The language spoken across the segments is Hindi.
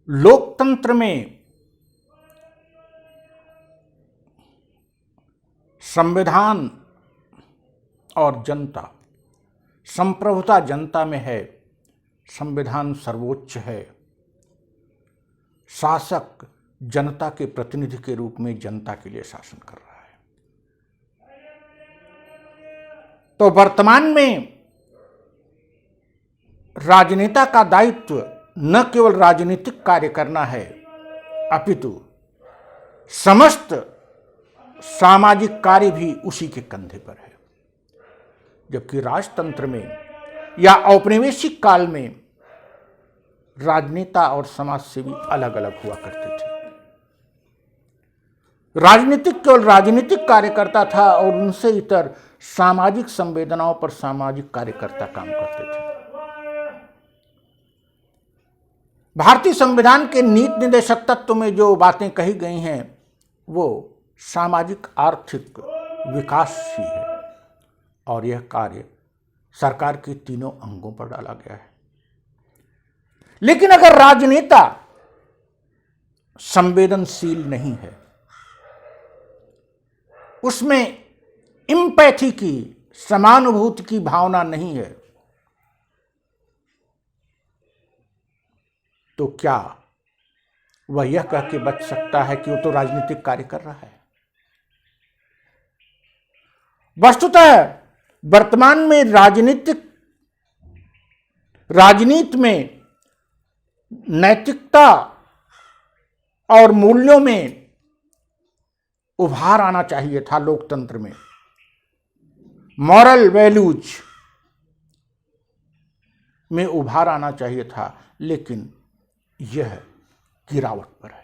लोकतंत्र में संविधान और जनता, संप्रभुता जनता में है, संविधान सर्वोच्च है, शासक जनता के प्रतिनिधि के रूप में जनता के लिए शासन कर रहा है। तो वर्तमान में राजनेता का दायित्व न केवल राजनीतिक कार्य करना है, अपितु समस्त सामाजिक कार्य भी उसी के कंधे पर है। जबकि राजतंत्र में या औपनिवेशिक काल में राजनेता और समाजसेवी अलग अलग हुआ करते थे। राजनीतिक केवल राजनीतिक कार्यकर्ता था और उनसे इतर सामाजिक संवेदनाओं पर सामाजिक कार्यकर्ता काम करते थे। भारतीय संविधान के नीति निर्देशक तत्व में जो बातें कही गई हैं वो सामाजिक आर्थिक विकास ही है और यह कार्य सरकार के तीनों अंगों पर डाला गया है। लेकिन अगर राजनेता संवेदनशील नहीं है, उसमें एम्पैथी की, समानुभूति की भावना नहीं है, तो क्या वह यह कह के बच सकता है कि वो तो राजनीतिक कार्य कर रहा है? वस्तुतः वर्तमान में राजनीति में नैतिकता और मूल्यों में उभार आना चाहिए था। लोकतंत्र में मॉरल वैल्यूज में उभार आना चाहिए था, लेकिन यह गिरावट पर है।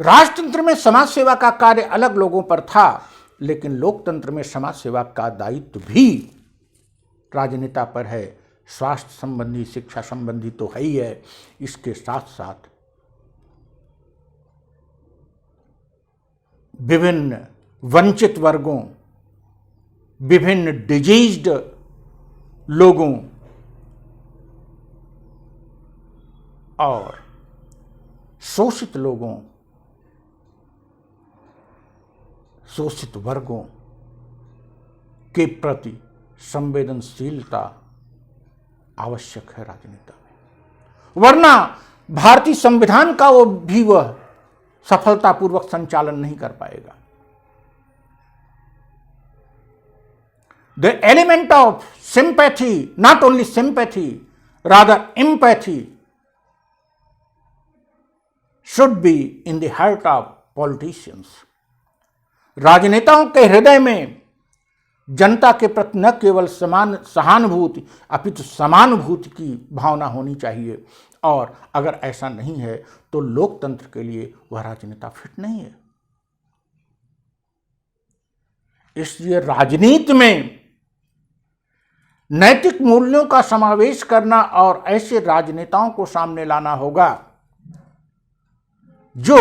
राजतंत्र में समाज सेवा का कार्य अलग लोगों पर था, लेकिन लोकतंत्र में समाज सेवा का दायित्व भी राजनेता पर है। स्वास्थ्य संबंधी, शिक्षा संबंधी तो है ही है, इसके साथ साथ विभिन्न वंचित वर्गों, विभिन्न डिजीज्ड लोगों और शोषित लोगों, शोषित वर्गों के प्रति संवेदनशीलता आवश्यक है राजनीति में, वरना भारतीय संविधान का वह सफलतापूर्वक संचालन नहीं कर पाएगा। The element of sympathy, not only sympathy, rather empathy, should be in the heart of politicians. राजनेताओं के हृदय में जनता के प्रति न केवल सहानुभूति अपितु समानुभूति की भावना होनी चाहिए, और अगर ऐसा नहीं है तो लोकतंत्र के लिए वह राजनेता फिट नहीं है। इसलिए राजनीति में नैतिक मूल्यों का समावेश करना और ऐसे राजनेताओं को सामने लाना होगा जो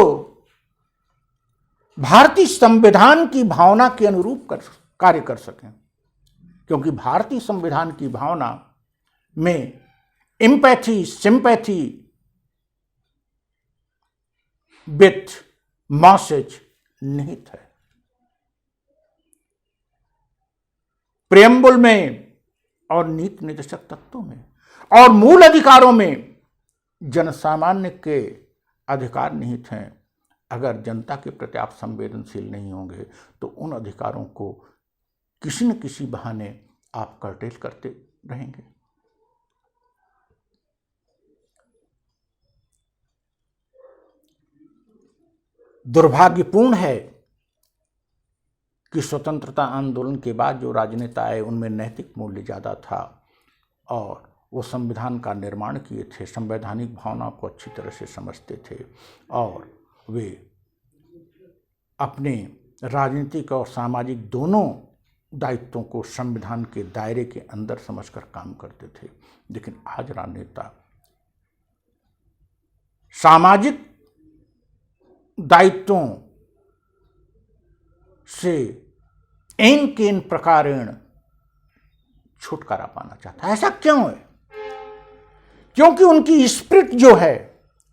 भारतीय संविधान की भावना के अनुरूप कार्य कर सकें, क्योंकि भारतीय संविधान की भावना में एम्पैथी, सिंपैथी विथ मैसेज निहित है। प्रेम्बुल में और नीति निर्देशक तत्वों में और मूल अधिकारों में जनसामान्य के अधिकार निहित हैं। अगर जनता के प्रति आप संवेदनशील नहीं होंगे तो उन अधिकारों को किसी न किसी बहाने आप कर्टेल करते रहेंगे। दुर्भाग्यपूर्ण है कि स्वतंत्रता आंदोलन के बाद जो राजनेता आए उनमें नैतिक मूल्य ज़्यादा था और वो संविधान का निर्माण किए थे, संवैधानिक भावनाओं को अच्छी तरह से समझते थे और वे अपने राजनीतिक और सामाजिक दोनों दायित्वों को संविधान के दायरे के अंदर समझकर काम करते थे। लेकिन आज राजनेता सामाजिक दायित्वों से एन केन प्रकारेण छुटकारा पाना चाहता है। ऐसा क्यों है? क्योंकि उनकी स्पिरिट जो है,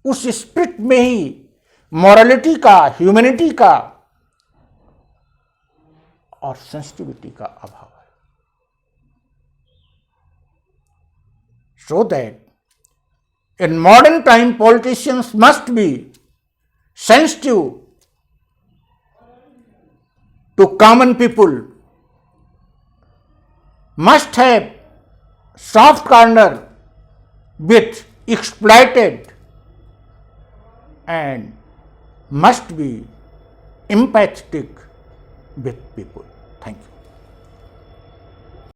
उस स्पिरिट में ही मॉरलिटी का, ह्यूमैनिटी का और सेंसिटिविटी का अभाव है। So that in modern time politicians must be sensitive to common people, must have soft corner with exploited, and must be empathetic with people. Thank you.